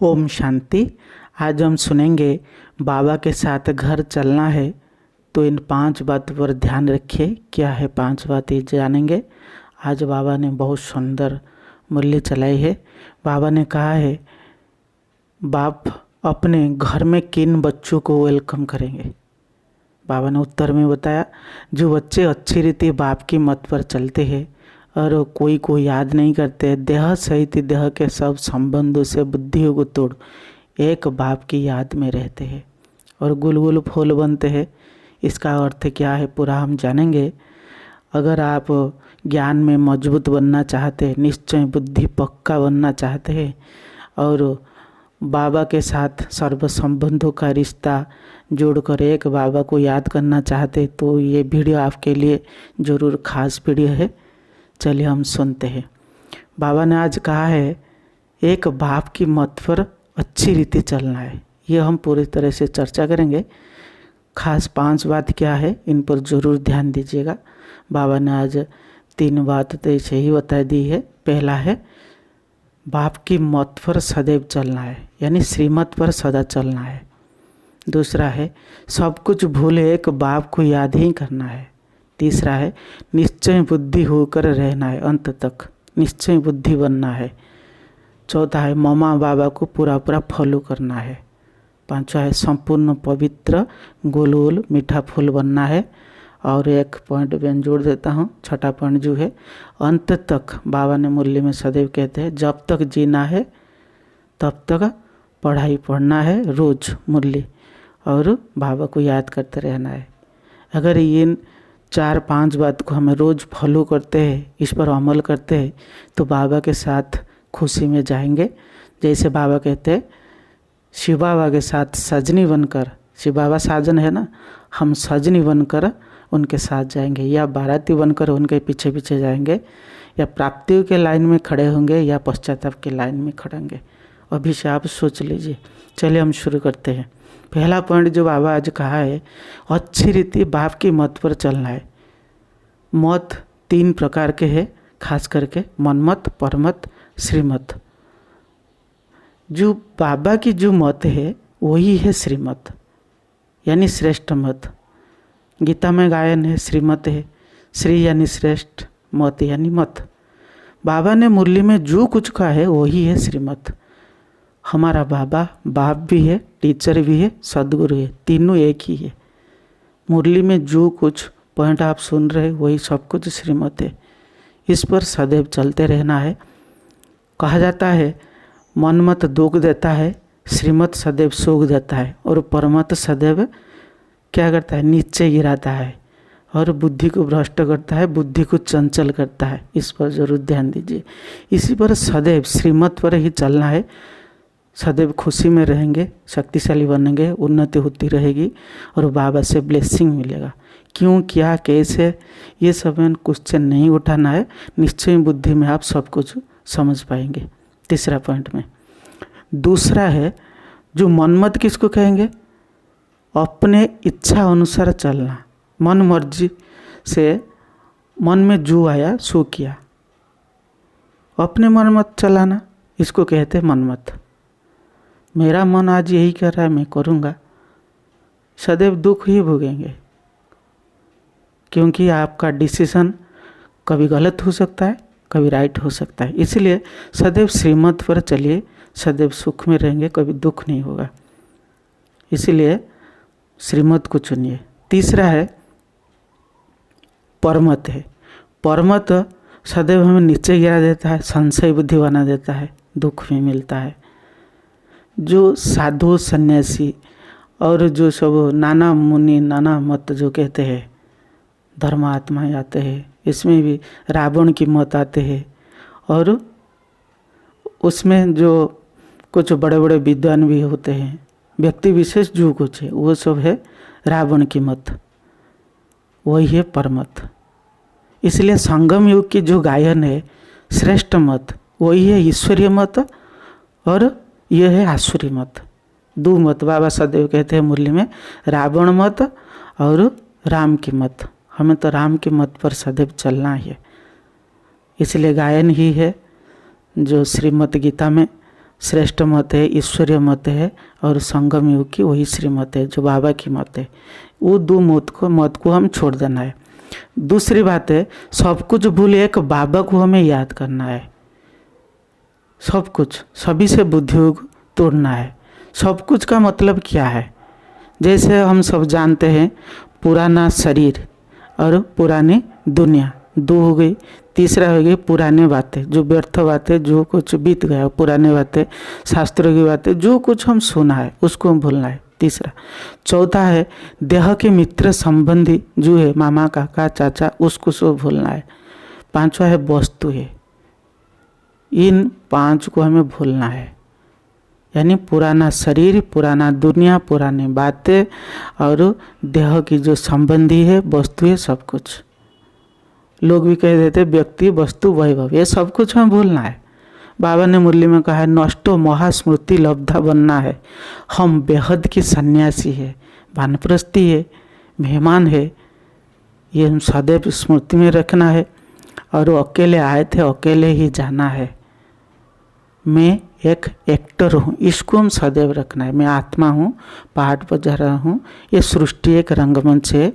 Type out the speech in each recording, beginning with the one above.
ओम शांति। आज हम सुनेंगे बाबा के साथ घर चलना है, तो इन 5 बातों पर ध्यान रखिए। क्या है 5 बातें जानेंगे। आज बाबा ने बहुत सुंदर मूल्य चलाई है। बाबा ने कहा है, बाप अपने घर में किन बच्चों को वेलकम करेंगे। बाबा ने उत्तर में बताया, जो बच्चे अच्छी रीति बाप की मत पर चलते हैं और कोई को याद नहीं करते, देह सहित देह के सब संबंधों से बुद्धियों को तोड़ एक बाप की याद में रहते हैं और गुलगुल फूल बनते हैं। इसका अर्थ क्या है पूरा हम जानेंगे। अगर आप ज्ञान में मजबूत बनना चाहते हैं, निश्चय बुद्धि पक्का बनना चाहते हैं और बाबा के साथ सर्व संबंधों का रिश्ता जोड़कर एक बाबा को याद करना चाहते, तो ये वीडियो आपके लिए ज़रूर खास वीडियो है। चलिए हम सुनते हैं। बाबा ने आज कहा है, एक बाप की मत पर अच्छी रीति चलना है। ये हम पूरी तरह से चर्चा करेंगे। खास 5 बात क्या है, इन पर ज़रूर ध्यान दीजिएगा। बाबा ने आज 3 बात तो ऐसे ही बता दी है। पहला है, बाप की मत पर सदैव चलना है, यानी श्रीमत पर सदा चलना है। दूसरा है, सब कुछ भूले एक बाप को याद ही करना है। तीसरा है, निश्चय बुद्धि होकर रहना है, अंत तक निश्चय बुद्धि बनना है। चौथा है, मामा बाबा को पूरा पूरा फॉलो करना है। पांचवा है, संपूर्ण पवित्र गोल मीठा फूल बनना है। और एक पॉइंट मैं जोड़ देता हूँ, छठा पॉइंट जो है, अंत तक बाबा ने मूल्य में सदैव कहते हैं, जब तक जीना है तब तक पढ़ाई पढ़ना है रोज़ मूल्य, और बाबा को याद करते रहना है। अगर इन 4-5 बात को हमें रोज़ फॉलो करते हैं, इस पर अमल करते हैं, तो बाबा के साथ खुशी में जाएंगे। जैसे बाबा कहते हैं, शिव बाबा के साथ सजनी बनकर, शिव बाबा साजन है ना, हम सजनी बनकर उनके साथ जाएंगे, या बाराती बनकर उनके पीछे पीछे जाएंगे, या प्राप्तियों के लाइन में खड़े होंगे, या पश्चाताप के लाइन में खड़े होंगे। अभी से आप सोच लीजिए। चलिए हम शुरू करते हैं। पहला पॉइंट जो बाबा आज कहा है, अच्छी रीति बाप की मत पर चलना है। मत 3 प्रकार के हैं, खास करके मनमत, परमत, श्रीमत। जो बाबा की जो मत है वही है श्रीमत, यानी श्रेष्ठ मत। गीता में गायन है, श्रीमत है, श्री यानी श्रेष्ठ, मत यानी मत। बाबा ने मुरली में जो कुछ कहा है वही है श्रीमत। हमारा बाबा बाप भी है, टीचर भी है, सदगुरु है, तीनों एक ही है। मुरली में जो कुछ पॉइंट आप सुन रहे वही सब कुछ श्रीमत है। इस पर सदैव चलते रहना है। कहा जाता है, मनमत दुख देता है, श्रीमत सदैव सुख देता है, और परमत सदैव क्या करता है, नीचे गिराता है, और बुद्धि को भ्रष्ट करता है, बुद्धि को चंचल करता है। इस पर जरूर ध्यान दीजिए। इसी पर सदैव श्रीमत पर ही चलना है। सदैव खुशी में रहेंगे, शक्तिशाली बनेंगे, उन्नति होती रहेगी और बाबा से ब्लेसिंग मिलेगा। क्यों, क्या, कैसे, ये सब क्वेश्चन नहीं उठाना है। निश्चय बुद्धि में आप सब कुछ समझ पाएंगे। तीसरा पॉइंट में। दूसरा है, जो मनमत किसको कहेंगे, अपने इच्छा अनुसार चलना, मन मर्जी से मन में जो आया सो किया, अपने मन मत चलाना, इसको कहते हैं मनमत। मेरा मन आज यही कर रहा है, मैं करूँगा, सदैव दुख ही भोगेंगे, क्योंकि आपका डिसीजन कभी गलत हो सकता है, कभी राइट हो सकता है। इसलिए सदैव श्रीमत पर चलिए, सदैव सुख में रहेंगे, कभी दुख नहीं होगा। इसलिए श्रीमत को चुनिए। तीसरा है परमत है। परमत सदैव हमें नीचे गिरा देता है, संशय बुद्धि बना देता है, दुख में मिलता है। जो साधु सन्यासी और जो सब नाना मुनि नाना मत जो कहते हैं, धर्मात्मा आते हैं, इसमें भी रावण की मत आते हैं, और उसमें जो कुछ बड़े बड़े विद्वान भी होते हैं, व्यक्ति विशेष जो कुछ है, वो सब है रावण की मत, वही है परमत। इसलिए संगम युग की जो गायन है, श्रेष्ठ मत वही है ईश्वरीय मत, और यह है आसुरी मत। 2 मत बाबा सदैव कहते हैं मुरली में, रावण मत और राम की मत। हमें तो राम की मत पर सदैव चलना है। इसलिए गायन ही है जो श्रीमद् गीता में श्रेष्ठ मत है, ईश्वरीय मत है, और संगम युग की वही श्रीमत है जो बाबा की मत है। वो दो मत को हम छोड़ देना है। दूसरी बात है, सब कुछ भूल एक बाबा को हमें याद करना है। सब कुछ, सभी से बुद्धियोग तोड़ना है। सब कुछ का मतलब क्या है? जैसे हम सब जानते हैं, पुराना शरीर और पुरानी दुनिया दो हो गई। तीसरा हो गई पुरानी बातें, जो व्यर्थ बातें, जो कुछ बीत गया, पुरानी बातें, शास्त्रों की बातें, जो कुछ हम सुना है उसको भूलना है, तीसरा। चौथा है देह के मित्र संबंधी जो है, मामा काका चाचा, उसको सब भूलना है। पांचवा है वस्तु है। इन पांच को हमें भूलना है, यानी पुराना शरीर, पुराना दुनिया, पुरानी बातें और देह की जो संबंधी है, वस्तु है, सब कुछ। लोग भी कह देते व्यक्ति वस्तु वैभव, ये सब कुछ हमें भूलना है। बाबा ने मुरली में कहा है नष्टो महास्मृति लब्धा बनना है। हम बेहद के सन्यासी है, वानप्रस्थी है, मेहमान है, ये हम सदैव स्मृति में रखना है। और वो अकेले आए थे, अकेले ही जाना है। मैं एक एक्टर हूँ, इसको हम सदैव रखना है। मैं आत्मा हूँ, पहाड़ पर जा रहा हूँ, ये सृष्टि एक रंगमंच है।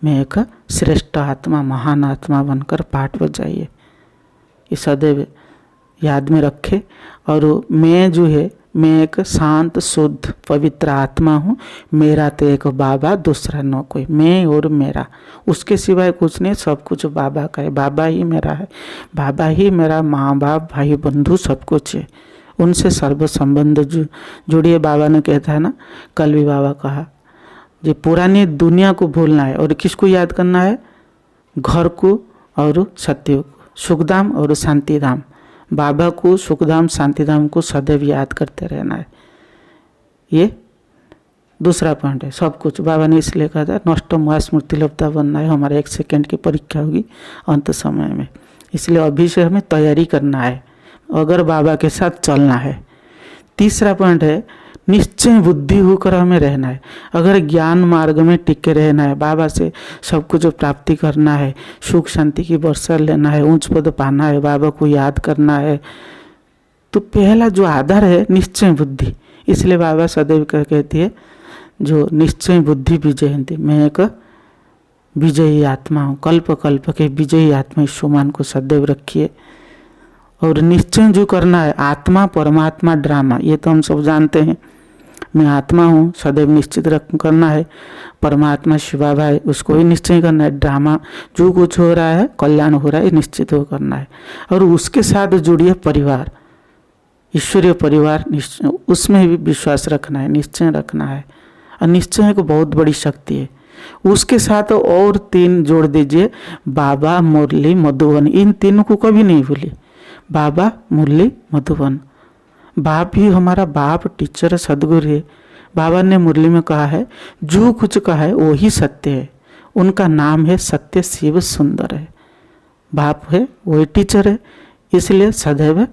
मैं एक श्रेष्ठ आत्मा, महान आत्मा बनकर पहाड़ पर जाइए, ये सदैव याद में रखे। और मैं जो है, मैं एक शांत शुद्ध पवित्र आत्मा हूँ। मेरा तो एक बाबा, दूसरा न कोई। मैं और मेरा, उसके सिवाय कुछ नहीं। सब कुछ बाबा का है, बाबा ही मेरा है, बाबा ही मेरा माँ बाप भाई बंधु सब कुछ है। उनसे सर्व संबंध जुड़िए। बाबा ने कहता है ना, कल भी बाबा कहा जी, पुरानी दुनिया को भूलना है और किसको याद करना है? घर को और सत्य को, सुखधाम और शांतिधाम। बाबा को, सुखधाम, शांतिधाम को सदैव याद करते रहना है। ये दूसरा पॉइंट है। सब कुछ बाबा ने इसलिए कहा था नष्ट महास्मृति लब्धा बनना है। हमारे 1 सेकंड की परीक्षा होगी अंत समय में, इसलिए अभी से हमें तैयारी करना है अगर बाबा के साथ चलना है। तीसरा पॉइंट है निश्चय बुद्धि होकर हमें रहना है। अगर ज्ञान मार्ग में टिके रहना है, बाबा से सब कुछ प्राप्ति करना है, सुख शांति की वर्षा लेना है, उच्च पद पाना है, बाबा को याद करना है, तो पहला जो आधार है निश्चय बुद्धि। इसलिए बाबा सदैव कहती है जो निश्चय बुद्धि विजयंती। मैं एक विजयी आत्मा हूँ, कल्प कल्प के विजयी आत्मा, इस सुमान को सदैव रखिए। और निश्चय जो करना है, आत्मा परमात्मा ड्रामा, ये तो हम सब जानते हैं। मैं आत्मा हूँ, सदैव निश्चित करना है। परमात्मा शिवा भाई, उसको ही निश्चय करना है। ड्रामा जो कुछ हो रहा है, कल्याण हो रहा है, निश्चित हो करना है। और उसके साथ जुड़िए परिवार, ईश्वरीय परिवार, उसमें भी विश्वास रखना है, निश्चय रखना है। और निश्चय को बहुत बड़ी शक्ति है। उसके साथ और 3 जोड़ दीजिए, बाबा, मुरली, मधुबन। इन तीनों को कभी नहीं भूलिए, बाबा, मुरली, मधुबन। बाप ही हमारा बाप, टीचर, सदगुरु है। बाबा ने मुरली में कहा है जो कुछ कहा है वो ही सत्य है। उनका नाम है सत्य शिव सुंदर है। बाप है, वही टीचर है। इसलिए सदैव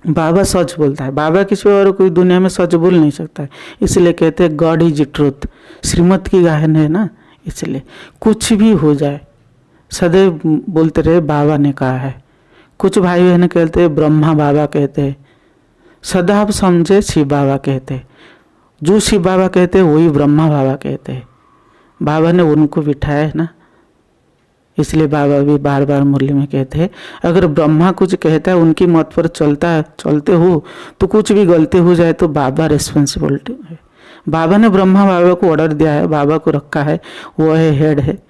बाबा सच बोलता है। बाबा किसी और कोई दुनिया में सच बोल नहीं सकता है। इसलिए कहते हैं गॉड इज ट्रूथ, श्रीमत की गायन है ना। इसलिए कुछ भी हो जाए सदैव बोलते रहे बाबा ने कहा है। कुछ भाई बहन कहते हैं ब्रह्मा बाबा कहते हैं, सदा आप समझे शिव बाबा कहते हैं। जो शिव बाबा कहते हैं वही ब्रह्मा बाबा कहते हैं। बाबा ने उनको बिठाया है ना, इसलिए बाबा भी बार बार मुरली में कहते हैं अगर ब्रह्मा कुछ कहता है, उनकी मत पर चलते हो तो कुछ भी गलती हो जाए तो बाबा रिस्पॉन्सिबिलिटी है। बाबा ने ब्रह्मा बाबा को ऑर्डर दिया है, बाबा को रखा है, वो है हेड है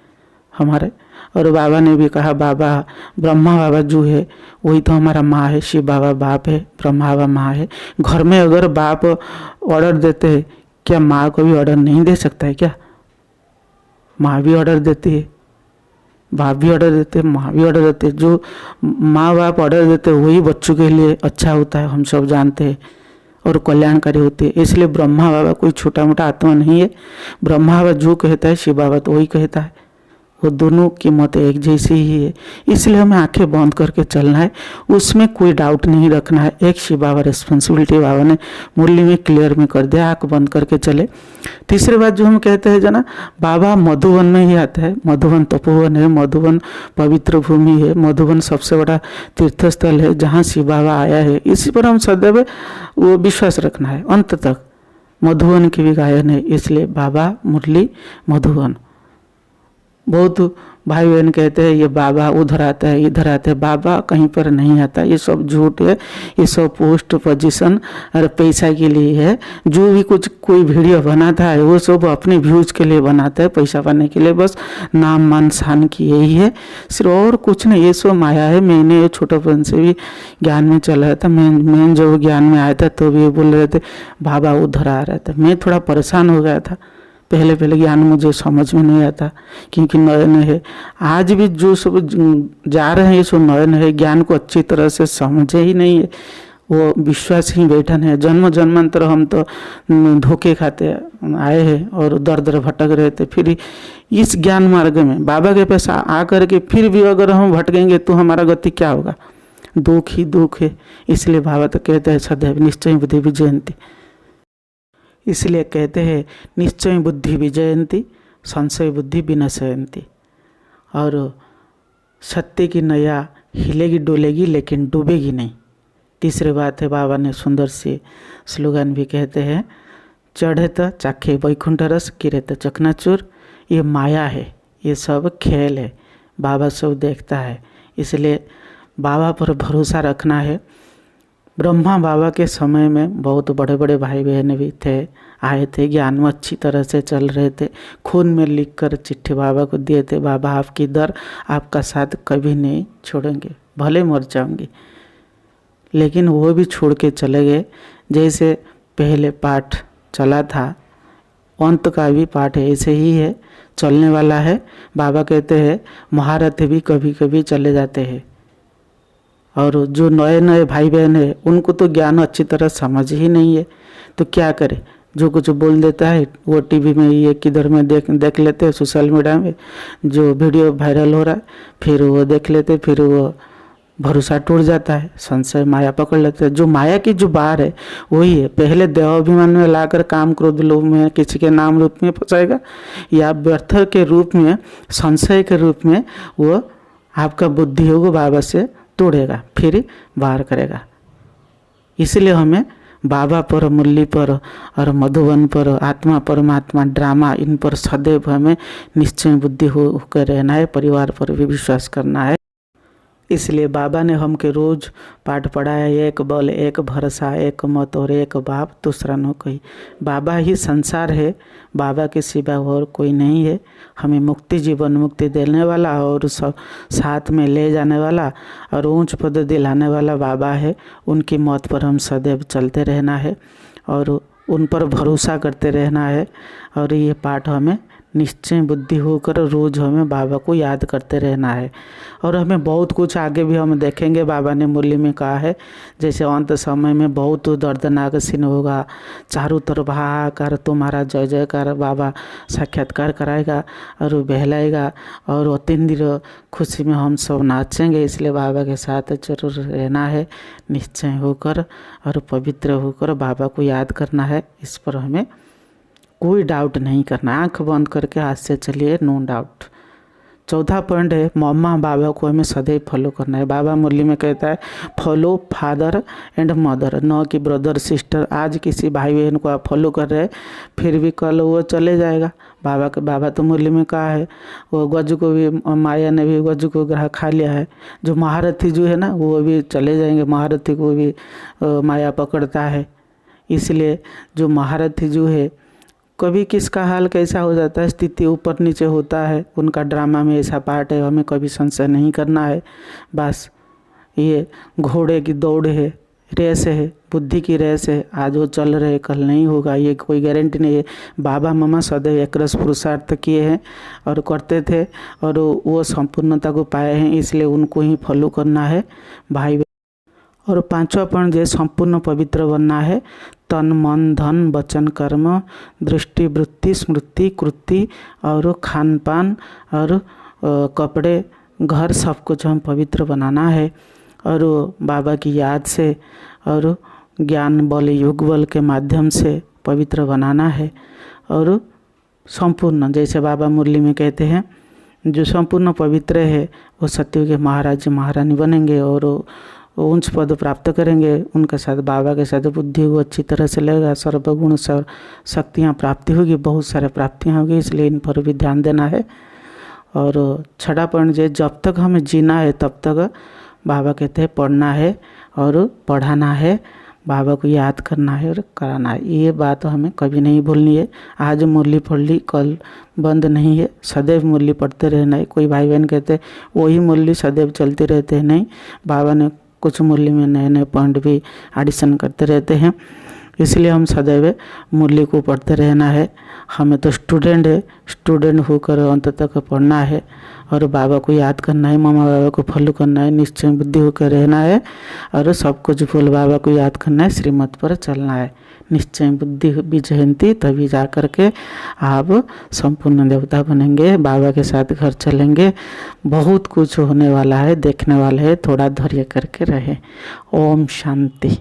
हमारे। और बाबा ने भी कहा बाबा, ब्रह्मा बाबा जो है वही तो हमारा माँ है, शिव बाबा बाप है, ब्रह्मा बाबा माँ है। घर में अगर बाप ऑर्डर देते हैं, क्या माँ को भी ऑर्डर नहीं दे सकता है क्या? माँ भी ऑर्डर देती है, बाप भी ऑर्डर देते हैं, माँ भी ऑर्डर देते हैं। जो माँ बाप ऑर्डर देते हैं वही बच्चों के लिए अच्छा होता है, हम सब जानते हैं, और कल्याणकारी होते हैं। इसलिए ब्रह्मा बाबा कोई छोटा मोटा आत्मा नहीं है। ब्रह्मा बाबा जो कहता है शिव बाबा तो वही कहता है, वो दोनों की मौत एक जैसी ही है। इसलिए हमें आंखें बंद करके चलना है, उसमें कोई डाउट नहीं रखना है। एक शिव बाबा रिस्पॉन्सिबिलिटी बाबा ने मुरली में क्लियर में कर दिया, आंख बंद करके चले। तीसरी बात जो हम कहते हैं जना, बाबा मधुबन में ही आता है। मधुबन तपोवन है, मधुबन पवित्र भूमि है, मधुबन सबसे बड़ा तीर्थ स्थल है जहाँ शिव बाबा आया है। इसी पर हम सदैव वो विश्वास रखना है अंत तक। मधुबन की भी गायन है, इसलिए बाबा मुरली मधुबन। बहुत भाई बहन कहते हैं ये बाबा उधर आता है इधर आता है, बाबा कहीं पर नहीं आता, ये सब झूठ है, ये सब पोस्ट पोजीशन और पैसा के लिए है। जो भी कुछ कोई वीडियो बनाता है वो सब अपने व्यूज के लिए बनाता है, पैसा पाने के लिए, बस नाम मान शान की यही है, सिर्फ और कुछ नहीं। ये सब माया है। मैंने छोटेपन से भी ज्ञान में चला रहा था। मैं जब ज्ञान में आया था तो भी बोल रहे थे बाबा उधर आ रहा था। मैं थोड़ा परेशान हो गया था, पहले ज्ञान मुझे समझ में नहीं आता क्योंकि नयन है। आज भी जो सब जा रहे हैं ये सब नयन है, ज्ञान को अच्छी तरह से समझे ही नहीं है, वो विश्वास ही बैठन है। जन्म जन्मांतर हम तो धोखे खाते आए हैं और दर दर भटक रहे थे। फिर इस ज्ञान मार्ग में बाबा के पास आकर के फिर भी अगर हम भटकेंगे तो हमारा गति क्या होगा? दुख ही दुख है। इसलिए बाबा तो कहते हैं सदैव निश्चय बुद्धि विजयंती। इसलिए कहते हैं निश्चय बुद्धि विजयंती संशय बुद्धि विनशयंती। और सत्य की नैया हिलेगी डोलेगी लेकिन डूबेगी नहीं। तीसरी बात है, बाबा ने सुंदर से स्लोगन भी कहते हैं, चढ़े तो चाखे वैकुंठ रस, गिरे तो चकनाचूर। ये माया है, ये सब खेल है, बाबा सब देखता है। इसलिए बाबा पर भरोसा रखना है। ब्रह्मा बाबा के समय में बहुत बड़े बड़े भाई बहन भी थे, आए थे, ज्ञान में अच्छी तरह से चल रहे थे, खून में लिखकर चिट्ठी बाबा को दिए थे, बाबा आपकी दर आपका साथ कभी नहीं छोड़ेंगे, भले मर जाऊंगी। लेकिन वो भी छोड़ के चले गए। जैसे पहले पाठ चला था, अंत का भी पाठ ऐसे ही है, चलने वाला है। बाबा कहते हैं महारथ भी कभी कभी चले जाते हैं। और जो नए नए भाई बहन है उनको तो ज्ञान अच्छी तरह समझ ही नहीं है, तो क्या करे? जो कुछ बोल देता है वो टीवी में ये किधर में देख लेते हैं, सोशल मीडिया में जो वीडियो वायरल हो रहा है, फिर वो देख लेते, फिर वो भरोसा टूट जाता है, संशय माया पकड़ लेते हैं। जो माया की जो बार है वही है, पहले देवाभिमान में लाकर काम क्रोध लोभ में किसी के नाम रूप में फंसाएगा, या व्यर्थ के रूप में संशय के रूप में वो आपका बुद्धि होगा बाबा से तोड़ेगा, फिर बाहर करेगा। इसलिए हमें बाबा पर, मुरली पर और मधुबन पर, आत्मा परमात्मा ड्रामा, इन पर सदैव हमें निश्चय बुद्धि होकर रहना है। परिवार पर भी विश्वास करना है। इसलिए बाबा ने हमके रोज पाठ पढ़ाया, एक बल एक भरोसा एक मत और एक बाप दूसरा न कोई। बाबा ही संसार है, बाबा के सिवा और कोई नहीं है। हमें मुक्ति, जीवन मुक्ति देने वाला और सब साथ में ले जाने वाला और ऊंच पद दिलाने वाला बाबा है। उनकी मौत पर हम सदैव चलते रहना है और उन पर भरोसा करते रहना है। और ये पाठ हमें निश्चय बुद्धि होकर रोज़ हमें बाबा को याद करते रहना है। और हमें बहुत कुछ आगे भी हम देखेंगे, बाबा ने मुरली में कहा है, जैसे अंत समय में बहुत दर्दनाक सीन होगा, चारों तरफ हाहाकार, तुम्हारा जय जयकार, बाबा साक्षात्कार कराएगा और बहलाएगा और अत्यंत खुशी में हम सब नाचेंगे। इसलिए बाबा के साथ जरूर रहना है, निश्चय होकर और पवित्र होकर बाबा को याद करना है। इस पर हमें कोई डाउट नहीं करना, आंख बंद करके हाथ से चलिए, नो डाउट। चौथा पॉइंट है, मम्मा बाबा को हमें सदैव फॉलो करना है। बाबा मुरली में कहता है फॉलो फादर एंड मदर, न कि ब्रदर सिस्टर। आज किसी भाई बहन को आप फॉलो कर रहे हैं, फिर भी कल वो चले जाएगा। बाबा तो मुरली में कहा है, वो गज को भी, माया ने भी गज को ग्रह खा लिया है। जो महारथी जो है ना वो भी चले जाएंगे, महारथी को भी माया पकड़ता है। इसलिए जो महारथी जो है, कभी किसका हाल कैसा हो जाता है, स्थिति ऊपर नीचे होता है, उनका ड्रामा में ऐसा पार्ट है, हमें कभी संशय नहीं करना है। बस ये घोड़े की दौड़ है, रेस है, बुद्धि की रेस है। आज वो चल रहे कल नहीं होगा, ये कोई गारंटी नहीं है। बाबा मम्मा सदैव एक रस पुरुषार्थ किए हैं और करते थे और वो संपूर्णता को पाए हैं, इसलिए उनको ही फॉलो करना है भाई। और पांचवा पॉइंट जो संपूर्ण पवित्र बनना है, तन मन धन वचन कर्म दृष्टि वृत्ति स्मृति कृति और खान पान और कपड़े, घर सब कुछ हम पवित्र बनाना है और बाबा की याद से और ज्ञान बल योग बल के माध्यम से पवित्र बनाना है। और संपूर्ण, जैसे बाबा मुरली में कहते हैं, जो संपूर्ण पवित्र है वो सत्युग के महाराज महारानी बनेंगे और वो उच्च पद प्राप्त करेंगे। उनके साथ बाबा के साथ बुद्धि को अच्छी तरह से लगेगा, सर्वगुण सर्व शक्तियाँ प्राप्ति होगी, बहुत सारे प्राप्तियाँ होगी, इसलिए इन पर भी ध्यान देना है। और छठा पॉइंट, जब तक हमें जीना है तब तक बाबा कहते हैं पढ़ना है और पढ़ाना है, बाबा को याद करना है और कराना है। ये बात हमें कभी नहीं भूलनी है। आज मुरली पढ़ ली, कल बंद नहीं है, सदैव मुरली पढ़ते रहना है। कोई भाई बहन कहते वही मुरली सदैव चलती रहते हैं, नहीं, बाबा ने कुछ मुरली में नए नए पॉइंट भी एडिशन करते रहते हैं, इसलिए हम सदैव मुरली को पढ़ते रहना है। हमें तो स्टूडेंट होकर अंत तक पढ़ना है और बाबा को याद करना है, मामा बाबा को फॉलो करना है, निश्चय बुद्धि होकर रहना है और सब कुछ भूल बाबा को याद करना है, श्रीमत पर चलना है। निश्चय बुद्धि भी जयंती, तभी जा कर के आप संपूर्ण देवता बनेंगे, बाबा के साथ घर चलेंगे। बहुत कुछ होने वाला है, देखने वाले है, थोड़ा धैर्य करके रहे। ओम शांति।